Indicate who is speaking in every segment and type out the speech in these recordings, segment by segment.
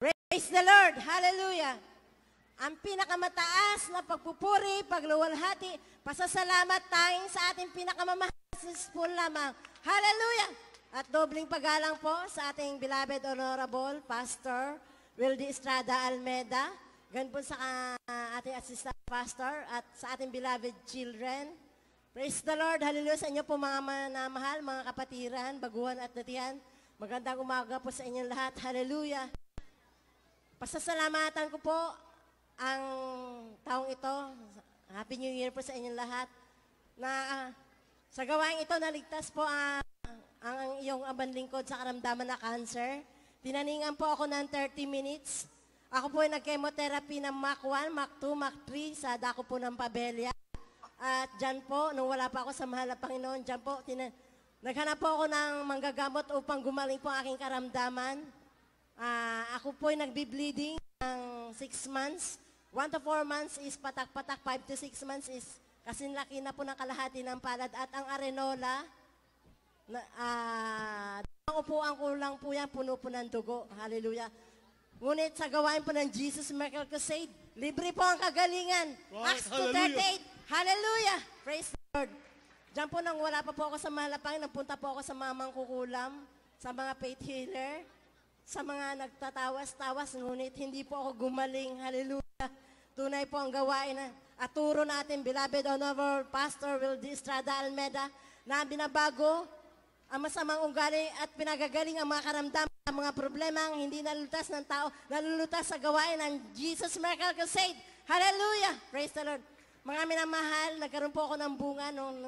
Speaker 1: Praise the Lord! Hallelujah! Ang pinakamataas na pagpupuri, pagluwalhati, pasasalamat tanging sa ating pinakamamahal po lamang. Hallelujah! At dobling paggalang po sa ating beloved Honorable Pastor Wildy Estrada Almeda, ganun po sa ating assistant pastor at sa ating beloved children. Praise the Lord! Hallelujah sa inyo po mga manamahal, mga kapatiran, baguhan at natihan. Magandang umaga po sa inyong lahat. Hallelujah! Pasasalamatan ko po ang taong ito. Happy New Year po sa inyong lahat. Na sa gawain ito, naligtas po ang iyong abang lingkod sa karamdaman na cancer. Tinaningan po ako ng 30 minutes. Ako po ay nag-chemotherapy ng Mach 1, Mach 2, Mach 3 sa dako po ng Pabella. At dyan po, nung wala pa ako sa mahal na Panginoon, dyan po, naghanap po ako ng manggagamot upang gumaling po ang aking karamdaman. Ako po ay nagbi-bleeding ng 6 months. 1 to 4 months is patak-patak, 5 to 6 months is kasinlaki na po ng kalahati ng palad. At ang arenola, ang upuan ko lang po yan, puno po ng dugo. Hallelujah. Ngunit sa gawain po ng Jesus Miracle Crusade, libre po ang kagalingan. Acts 2:38. Hallelujah! Praise the Lord. Diyan po nang wala pa po ako sa Malapang, nagpunta po ako sa mamang kukulam, sa mga faith healer, sa mga nagtatawas-tawas, ngunit hindi po ako gumaling. Hallelujah! Tunay po ang gawain na aturo natin, beloved Honorable Pastor Wildy Estrada Almeda, na binabago ang masamang ugali at pinagagaling ang mga karamdaman, ang mga problemang hindi nalulutas ng tao, nalulutas sa gawain ng Jesus Miracle Crusade. Hallelujah! Praise the Lord! Mga minamahal, nagkaroon po ako ng bunga noong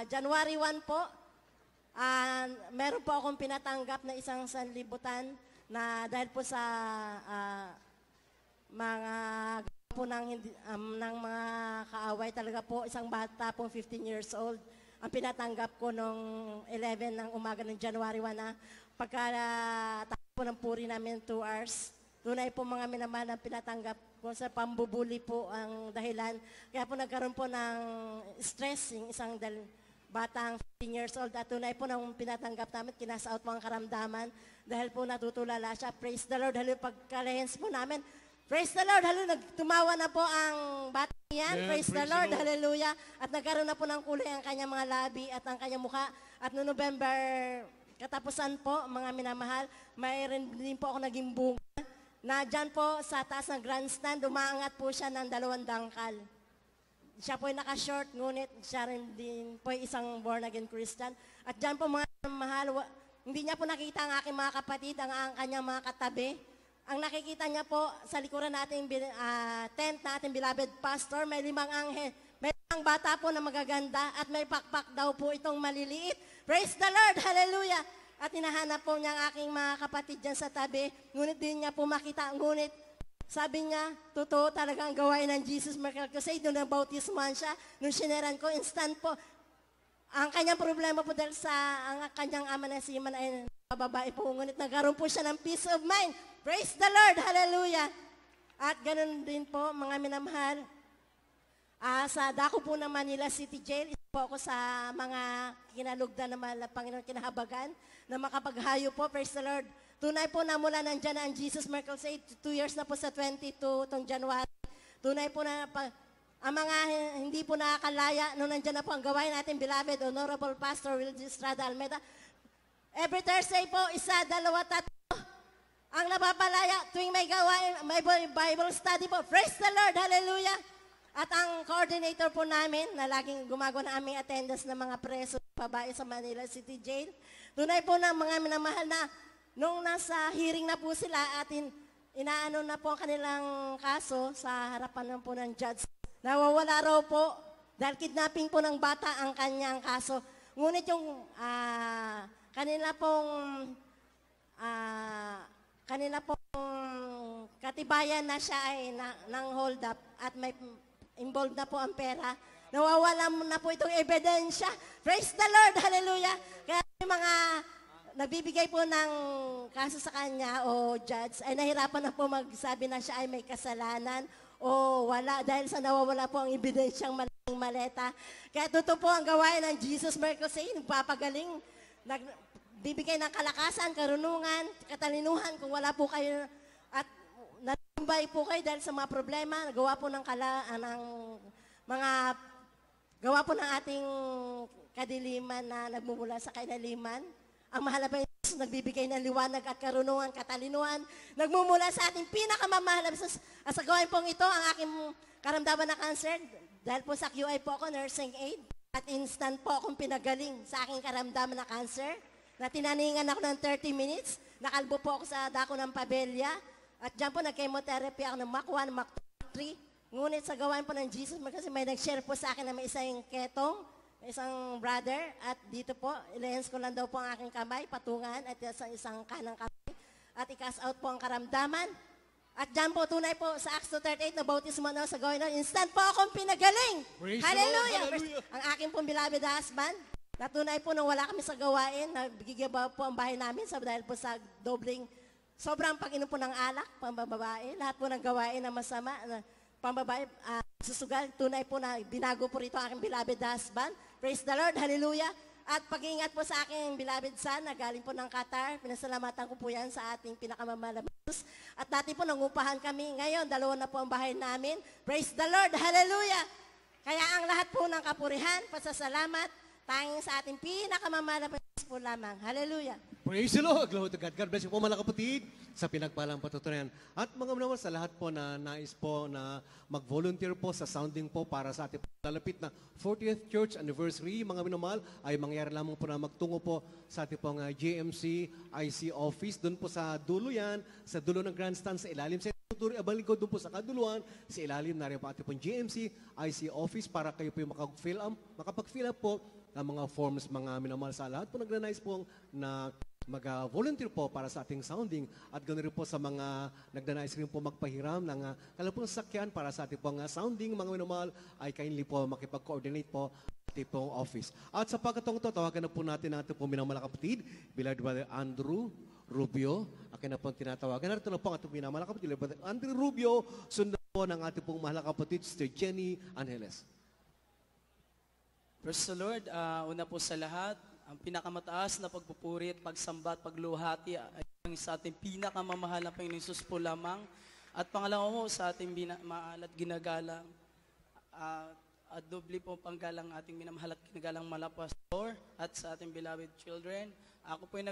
Speaker 1: January 1 po. Meron po akong pinatanggap na isang sanlibutan na dahil po sa mga po ng mga kaaway talaga po, isang bata pong 15 years old. Ang pinatanggap ko noong 11 ng umaga ng January 1 na pagkatapos po ng puri namin 2 hours. Tunay po mga minamahal na pinatanggap ko sa pambubuli po ang dahilan. Kaya po nagkaroon po ng stress yung isang batang 15 years old. At tunay po nang pinatanggap namin, kinasaot po ang karamdaman dahil po natutulala siya. Praise the Lord. Halo pagkalehens po namin. Praise the Lord. Halo tumawa na po ang batang yan. Yeah, praise the Lord. Hallelujah. At nagkaroon na po ng kulay ang kanyang mga labi at ang kanyang mukha. At no November katapusan po, mga minamahal, mayroon din po ako naging bunga na dyan po sa taas ng grandstand, umaangat po siya ng 2 dangkal. Siya po ay naka-short, ngunit siya rin din po ay isang born-again Christian. At dyan po mga mahal, hindi niya po nakita ang aking mga kapatid, ang kanyang mga katabi. Ang nakikita niya po sa likuran nating tent na ating beloved pastor, may 5 anghel. May 5 bata po na magaganda at may pakpak daw po itong maliliit. Praise the Lord! Hallelujah! At hinahanap po niya ang aking mga kapatid dyan sa tabi. Ngunit din niya po makita. Ngunit sabi niya, totoo talaga ang gawain ng Jesus Miracle Crusade. Nung nabautismuhan siya, nung sineran ko, instant po. Ang kanyang problema po dahil sa ang kanyang ama na si Iman ay babae po. Ngunit nagkaroon po siya ng peace of mind. Praise the Lord! Hallelujah! At ganun din po, mga minamahal, sa dako po ng Manila City Jail, isa po ako sa mga kinalugdan na Panginoon kinahabagan na makapaghayo po, praise the Lord. Tunay po na mula nandyan ang Jesus Miracle Crusade, 2 years na po sa 22 itong January. Tunay po na ang mga hindi po nakakalaya, nung nandyan na po ang gawain natin, beloved Honorable Pastor Wildy Estrada Almeda. Every Thursday po, 1, 2, 3, ang napapalaya tuwing may gawain, may Bible study po. Praise the Lord, hallelujah. At ang coordinator po namin, na laging gumagawa na aming attendance ng mga preso babae sa Manila City Jail. Tunay po na mga minamahal na nung nasa hearing na po sila at inaano na po ang kanilang kaso sa harapan po ng judge. Nawawala raw po dahil kidnapping po ng bata ang kanyang kaso. Ngunit yung kanila pong katibayan na siya ay nang hold up at may involved na po ang pera. Nawawala na po itong ebidensya. Praise the Lord! Hallelujah! Kaya yung mga nagbibigay po ng kaso sa kanya o judge ay nahirapan na po magsabi na siya ay may kasalanan o wala dahil sa nawawala po ang ebidensyang malaking maleta. Kaya totoo po ang gawain ng Jesus Miracle Crusade, nagpapagaling. bibigay ng kalakasan, karunungan, katalinuhan kung wala po kayo at natumbay po kayo dahil sa mga problema, gawa po ng mga gawa po ng ating kadiliman na nagmumula sa kailaliman. Ang mahalaga yung Diyos, nagbibigay ng liwanag at karunungan, katalinuhan, nagmumula sa ating pinakamamahal. Sa gawain pong ito, ang aking karamdaman na cancer, dahil po sa QI po ako, nursing aid, at instant po akong pinagaling sa aking karamdaman na cancer, na tinaningan ako ng 30 minutes, nakalbo po ako sa dako ng pabelya, at dyan po nag-chemotherapy ako ng MAC 1, MAC 3. Ngunit sa gawain po ng Jesus, kasi may nag-share po sa akin na may isang ketong, isang brother, at dito po, ilahens ko lang daw po ang aking kamay, patungan, at isang kanang kamay, at i-cast out po ang karamdaman. At dyan po, tunay po, sa Acts 2:38, na bautismo na sa gawin na, instant po akong pinagaling.
Speaker 2: Praise
Speaker 1: Hallelujah!
Speaker 2: the Lord, hallelujah!
Speaker 1: Ang aking pong beloved husband, na tunay po nung wala kami sa gawain, nagigiba po ang bahay namin dahil po sa dobling, sobrang pag-inom po ng alak, pambababae, lahat po ng gawain na masama, pambabae, susugal, tunay po na binago po rito ang aking beloved husband. Praise the Lord, hallelujah. At pag-iingat po sa aking beloved son na galing po ng Qatar, pinasalamatan ko po yan sa ating pinakamamahal. At dati po nangupahan kami, ngayon dalawa na po ang bahay namin. Praise the Lord, hallelujah. Kaya ang lahat po ng kapurihan, pasasalamat, tanging sa ating pinakamamahal po lamang. Hallelujah.
Speaker 2: Praise the Lord. Glory to God. God bless you po mga kapatid sa pinagpalang patutunayan. At mga minamahal sa lahat po na nais po na mag-volunteer po sa sounding po para sa ating lalapit na 40th Church Anniversary. Mga minamahal ay mangyayari lamang po na magtungo po sa ating pong GMC IC office. Doon po sa dulo yan, sa dulo ng grandstand sa ilalim. Sa abaligo doon po sa kaduluan, sa ilalim na rin po ating pong GMC IC office para kayo po yung makapag-fill up po ng mga forms, mga minamahal sa lahat po nagnanais po na mag-volunteer po para sa ating sounding at ganoon rin po sa mga nagnanais rin po magpahiram ng kalapong sakyan para sa ating pong sounding, mga minamahal ay kindly po makipag-coordinate po sa ating pong office. At sa pagkatong ito, tawagan na po natin ang ating pong minamahal kapatid, Beloved Brother Andrew Rubio. Akin na po tinatawagan. Narito na po ang ating minamahal kapatid, Brother Andrew Rubio, sundan po ng ating pong mahal kapatid, Sister Jenny Angeles.
Speaker 3: Praise the Lord. Una po sa lahat, ang pinakamataas na pagpupuri at pagsamba at pagluhati ay sa ating pinakamamahal na Panginoon Jesus po lamang. At pangalawa mo sa ating mahal at ginagalang at doble po panggalang ating minamahal at ginagalang malapastor at sa ating beloved children. Ako po ay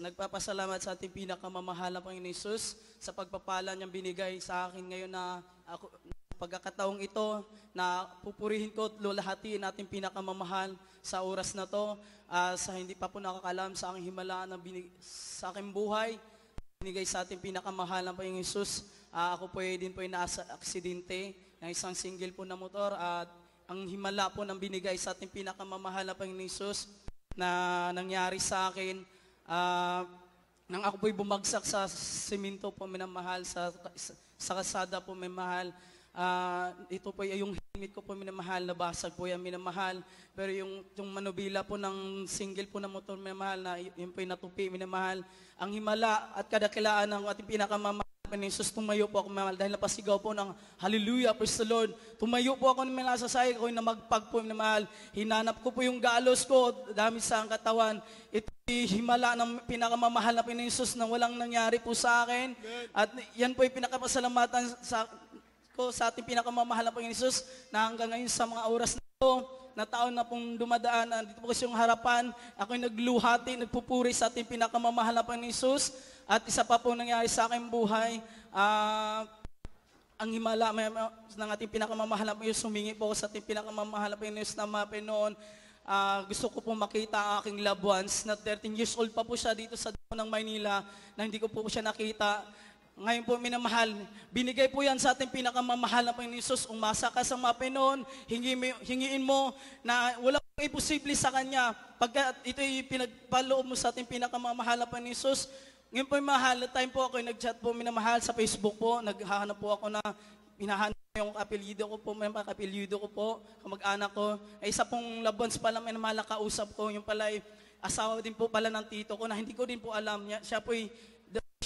Speaker 3: nagpapasalamat sa ating pinakamamahal na Panginoon Jesus sa pagpapala niyang binigay sa akin ngayon na ako pagkakataong ito na pupurihin ko at lulahatiin natin pinakamamahal sa oras na to, sa hindi pa po nakakalam sa aking himala na sa aking buhay, binigay sa ating pinakamahal na Panginoong Jesus. Ako po din po ay nasa aksidente ng isang single po na motor at ang himala po ng binigay sa ating pinakamamahal na Panginoong Jesus na nangyari sa akin, nang ako po'y bumagsak sa simento po minamahal, sa kasada po minamahal. Ito po yung helmet ko po minamahal, nabasag po yan minamahal. Pero yung manubila po ng single po na motor minamahal, na yun po yung natupi minamahal. Ang himala at kadakilaan ng ating pinakamamahal Panginoon Jesus, tumayo po ako minamahal dahil napasigaw po ng hallelujah, praise the Lord. Tumayo po ako minamahal sa sayang ko, na magpag po minamahal. Hinanap ko po yung galos ko, dami sa ang katawan. Ito himala ng pinakamamahal na Panginoon Jesus na walang nangyari po sa akin. At yan po yung pinakapasalamatan sa ating pinakamamahal na Panginoon Jesus na hanggang ngayon sa mga oras na ito, na taon na pong dumadaan, dito po kasi yung harapan, ako'y nagluhati, nagpupuri sa ating pinakamamahal na Panginoon Jesus. At isa pa po nangyari sa aking buhay, ang himala ng ating pinakamamahal na Panginoon, sumingi po ako sa ating pinakamamahal na Panginoon na mapin noon. Gusto ko po makita ang aking loved ones na 13 years old pa po siya dito sa dako ng Maynila na hindi ko po siya nakita. Ngayon po, minamahal, binigay po yan sa ating pinakamamahal na Panginoon Jesus. Umasa ka sa mapinoon, hingiin mo na wala pong imposible sa Kanya. Pagka ito'y pinagpaloob mo sa ating pinakamamahal na Panginoon Jesus. Ngayon po, mahal, time po ako, nag-chat po, minamahal, sa Facebook po, naghahanap po ako na, hinahanap yung kapilyido ko po, may kapilyido ko po, kamag-anak ko. Ay isa pong labons pala, minamahal, kausap ko, yung pala ay asawa din po pala ng tito ko, na hindi ko din po alam niya. Siya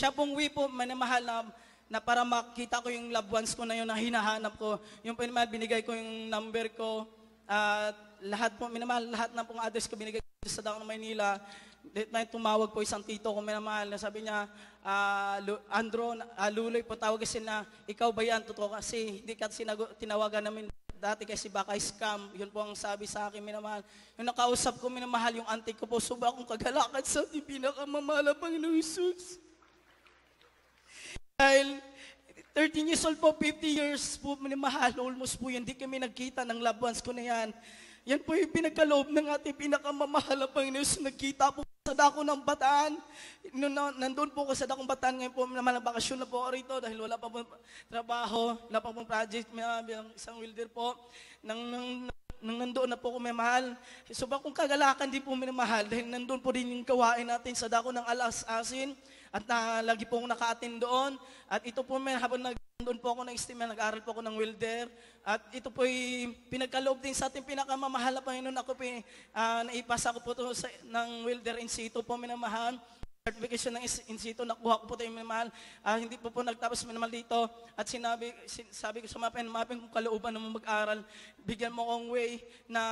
Speaker 3: pong po, minamahal na para makita ko yung loved ones ko na yun na hinahanap ko. Yung minamahal, binigay ko yung number ko, at lahat po, minamahal, lahat na pong address ko binigay ko sa Dako ng Maynila. may tumawag po isang tito ko minamahal na sabi niya, Andro, Luloy po tawag kasi na, ikaw ba yan? Totoo kasi, hindi ka tinawagan namin dati kasi baka scam. Yun po ang sabi sa akin, minamahal. Yung nakausap ko, minamahal, yung auntie ko po, suba akong kagalakan sa pinakamamahal ang Panginoong Jesus. Dahil 13 years old po, 50 years po, minamahal, almost po yan, hindi kami nagkita ng loved ones ko na yan. Yan po yung pinagkaloob ng ating pinakamamahal ang Panginoon Jesus. Nagkita po sa dako ng Bataan. Nandun po ko sa dakong Bataan ngayon po, naman bakasyon na po ako rito dahil wala pa po trabaho, wala pa po project, bilang isang welder po. Nang nandoon na po ko may mahal. So ba kung kagalakan di po minamahal dahil nandun po din yung kawain natin sa dako ng Alas-asin at lagi po akong naka-attend doon. At ito po habang nandun po ako ng estima, nag-aaral po ako ng welder. At ito po pinagkaloob din sa ating pinakamamahal na Panginoon. Ako po naipasa ko po ito ng welder in situ po minamahal. Certification ng in situ, nakuha ko po ito yung minamahal. Hindi po nagtapos minamahal dito. At sabi ko sa mapin kong kalooban na mag-aral, bigyan mo akong way na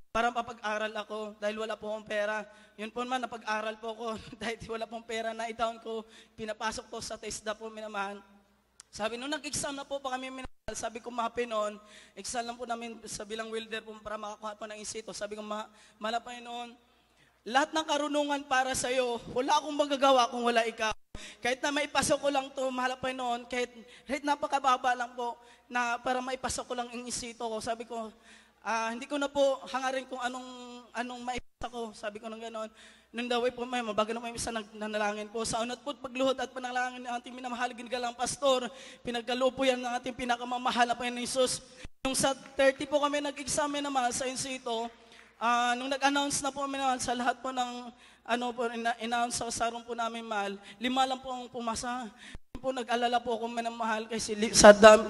Speaker 3: para mapag-aral ako dahil wala po akong pera. Yun po naman, napag-aral po ako dahil wala pong pera na itaon ko, pinapasok ko sa TESDA po minamahal. Sabi, nung nag-exam na po pa kami minamahal, sabi ko mapi noon, exam lang po namin sa bilang welder po para makakuha po ng insito. Sabi ko, malapay noon, lahat ng karunungan para sa'yo, wala akong magagawa kung wala ikaw. Kahit na maipasok ko lang ito, malapay noon, kahit napakababa lang po, na para maipasok ko lang yung insito ko. Sabi ko, hindi ko na po hangarin kung anong maipasa ko. Sabi ko nang gano'n. Nung daway po may mabagal na may isa nanalangin po. Sa unat po pagluhod at panalangin ng ating minamahal ginigalang pastor, pinagkaloob po yan ng ating pinakamamahal na Panginoon Jesus. Nung sa 30 po kami nag-examine naman sa insito, nung nag-announce na po naman sa lahat po ng in-announce sa sarong po namin mahal, 5 lang po ang pumasa. Po nag-alala po ako minamahal kasi sa 5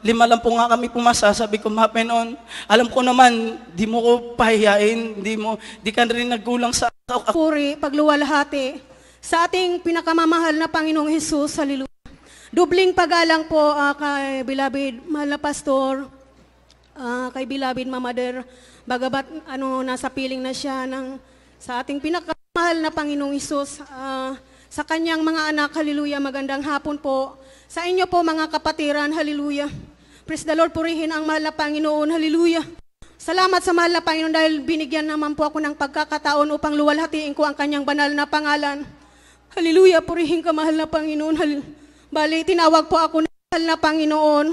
Speaker 3: lang po nga kami pumasa. Sabi ko, Panginoon, alam ko naman, di mo ko pahiyain, di ka rin nagkulang sa
Speaker 4: Puri, pagluwalhati sa ating pinakamamahal na Panginoong Hesus, hallelujah. Dubling pagalang po kay beloved mahal na pastor, kay beloved mamader, bagabat nasa piling na siya sa ating pinakamahal na Panginoong Hesus, sa kanyang mga anak, hallelujah, magandang hapon po. Sa inyo po mga kapatiran, hallelujah. Praise the Lord, purihin ang mahal na Panginoon, hallelujah. Salamat sa mahal na Panginoon dahil binigyan naman po ako ng pagkakataon upang luwalhatiin ko ang kanyang banal na pangalan. Hallelujah, purihin ka mahal na Panginoon. Bali, tinawag po ako ng mahal na Panginoon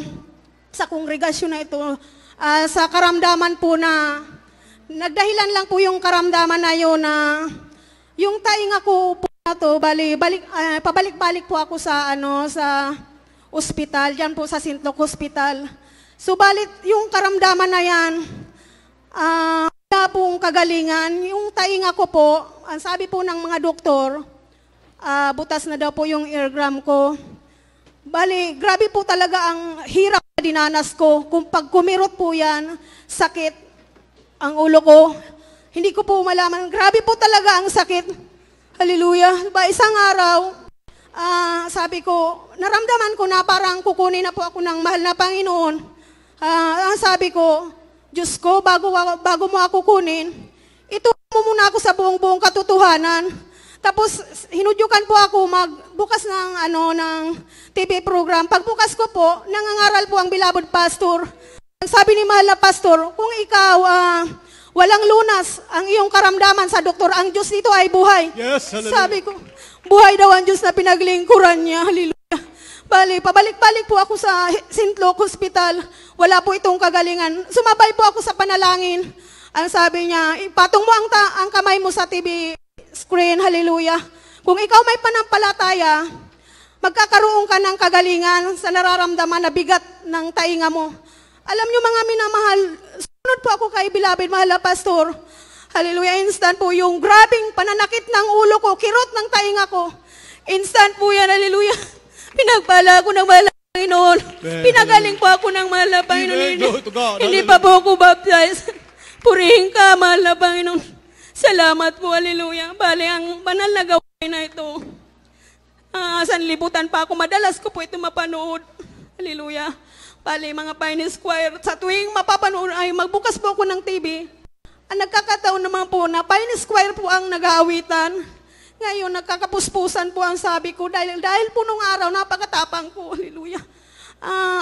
Speaker 4: sa kongregasyon na ito. Sa karamdaman po na, nagdahilan lang po yung karamdaman na yun na yung tainga ko po na to, pabalik-balik po ako sa ospital, diyan po sa Sintlok Hospital. So balit yung karamdaman na yan, wala pong kagalingan. Yung tainga ko po, ang sabi po ng mga doktor, butas na daw po yung eardrum ko. Bali, grabe po talaga ang hirap na dinanas ko. Kung pag kumirot po yan, sakit ang ulo ko. Hindi ko po malaman. Grabe po talaga ang sakit. Hallelujah. Isang araw, sabi ko, naramdaman ko na parang kukunin na po ako ng mahal na Panginoon. Sabi ko, Diyos ko, bago mo ako kunin, ituro mo muna ako sa buong katotohanan. Tapos, hinudyukan po ako magbukas ng TV program. Pagbukas ko po, nangangaral po ang beloved pastor. Sabi ni mahal na pastor, kung ikaw, walang lunas ang iyong karamdaman sa doktor, ang Diyos dito ay buhay.
Speaker 2: Yes, hallelujah.
Speaker 4: Sabi ko, buhay daw ang Diyos na pinaglingkuran niya. Hallelujah. Bali, pabalik-balik po ako sa Sintlok Hospital. Wala po itong kagalingan. Sumabay po ako sa panalangin. Ang sabi niya, ipatong mo ang kamay mo sa TV screen. Hallelujah. Kung ikaw may panampalataya, magkakaroon ka ng kagalingan sa nararamdaman na bigat ng tainga mo. Alam niyo mga minamahal, sunod po ako kay beloved mahal na pastor. Hallelujah, instant po yung grabing pananakit ng ulo ko, kirot ng tainga ko. Instant po yan, hallelujah. Pinagpala ako ng mahal na Panginoon. Pinagaling po ako ng mahal na Panginoon. Hindi pa po ako baptized. Purihin ka, mahal na Panginoon. Salamat po, hallelujah. Bale, ang banal na gawain na ito. Sanlibutan pa ako, madalas ko po ito mapanood. Hallelujah. Bale, mga Pioneers Choir, sa tuwing mapapanood ay magbukas po ako ng TV, Ang nagkakataon naman po na Pine Square po ang nag-aawitan. Ngayon, nagkakapuspusan po ang sabi ko dahil po nung araw, napakatapang po, hallelujah.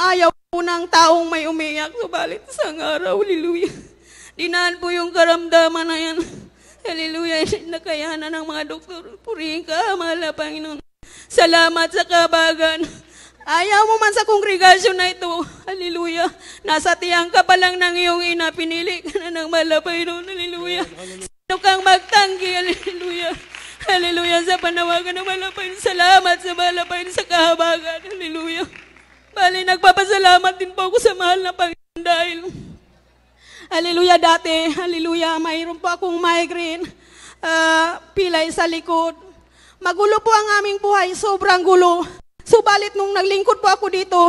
Speaker 4: Ayaw po ng taong may umiyak, subalit isang araw, hallelujah. Dinaan po yung karamdaman na yan. Hallelujah, nakayanan ng mga doktor. Purihin ka, mahal na Panginoon. Salamat sa kabagan. Ayaw mo man sa kongregasyon na ito. Hallelujah. Nasa tiyang ka pa lang ng iyong ina, pinili ka na ng mahal na Panginoon. Hallelujah. Sino kang magtanggi? Hallelujah. Hallelujah. Sa panawagan ng mahal na Panginoon. Salamat sa mahal na Panginoon sa kahabagan. Hallelujah. Bali, nagpapasalamat din po ako sa mahal na Panginoon dahil hallelujah, dati, hallelujah, mayroon po akong migraine, pilay sa likod. Magulo po ang aming buhay, sobrang gulo. Subalit nung naglingkod po ako dito,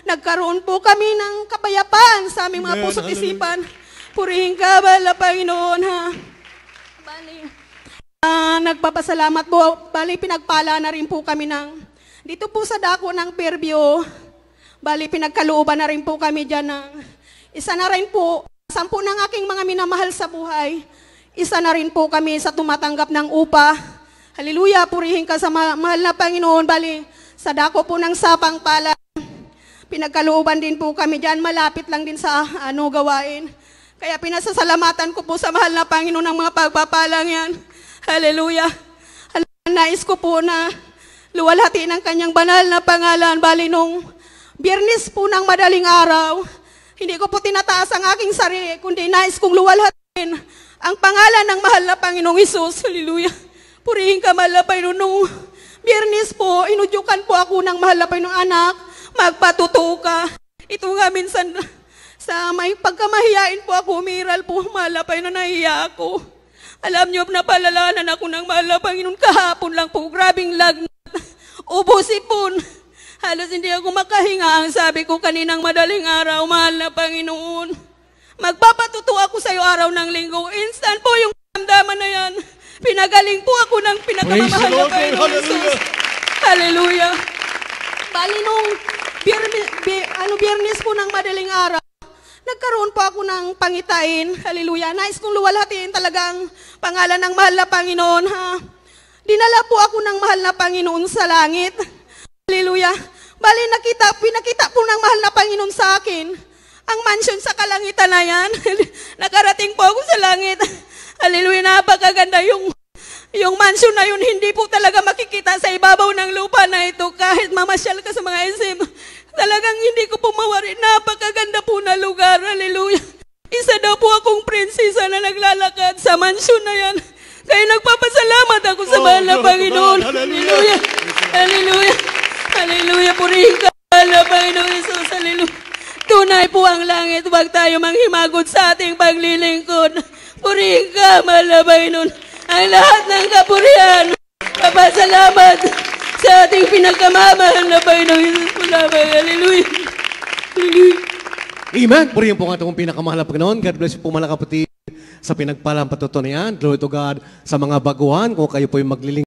Speaker 4: nagkaroon po kami ng kapayapaan sa aming mga puso't isipan. Purihin ka, bala Panginoon, ha? Bali, nagpapasalamat po. Bali, pinagpala na rin po kami dito po sa dako ng Fairview. Bali, pinagkalooban na rin po kami dyan isa na rin po, 10 ng aking mga minamahal sa buhay. Isa na rin po kami sa tumatanggap ng upa. Hallelujah, purihin ka sa mahal na Panginoon. Bali, sa dako po ng Sapang Pala, pinagkalooban din po kami dyan. Malapit lang din sa gawain. Kaya pinasasalamatan ko po sa mahal na Panginoon ng mga pagpapalang yan. Hallelujah. Nais ko po na luwalhati ng kanyang banal na pangalan. Bali, nung Biyernes po ng madaling araw, hindi ko po tinataas ang aking sarili, kundi nais kong luwalhatin ang pangalan ng mahal na Panginoong Hesus. Hallelujah. Purihin ka, mahal na Panginoon. Nung Biyernes po, inudyukan po ako ng mahal na Panginoong anak, magpatuto ka. Ito nga minsan, sa may pagkamahiyain po ako, umiral po, mahal na Panginoon, nahiya ako. Alam niyo, napalalanan ako ng mahal na Panginoon kahapon lang po, grabing lagnat, ubosipon. Halos hindi ako makahinga. Ang sabi ko kaninang madaling araw, mahal na Panginoon, magpapatuto ako sa iyo araw ng linggo. Instant po yung damdaman na yan. Pinagaling po ako ng pinakamamahal na Panginoon Jesus. Hallelujah. Bali nung Biyernes po ng madaling araw, nagkaroon po ako ng pangitain. Hallelujah. Nais kong luwalhatiin talagang pangalan ng mahal na Panginoon. Ha? Dinala po ako ng mahal na Panginoon sa langit. Hallelujah. Bali, pinakita po ng mahal na Panginoon sa akin ang mansion sa kalangitan na yan. Nakarating po ako sa langit. Hallelujah, napakaganda yung mansion na yun. Hindi po talaga makikita sa ibabaw ng lupa na ito kahit mamasyal ka sa mga SM. Talagang hindi ko po mawari. Napakaganda po na lugar. Hallelujah. Isa daw po akong prinsesa na naglalakad sa mansion na yan. Kaya nagpapasalamat ako sa mahal na Panginoon. Hallelujah. Hallelujah. Hallelujah, purihin ka, mahal na Panginoon Jesus, hallelujah. Tunay po ang langit, huwag tayo manghimagot sa ating paglilingkod. Purihin ka, mahal na Panginoon, ang lahat ng kapurihan. Papasalamat sa ating pinagkamamahal na Panginoon Jesus, hallelujah. Hallelujah.
Speaker 2: Amen. Purihin po ang atong pinakamahal na Panginoon. God bless you po, mga kapatid, sa pinagpalang patutunayan. Glory to God sa mga baguhan. Kung kayo po yung magliling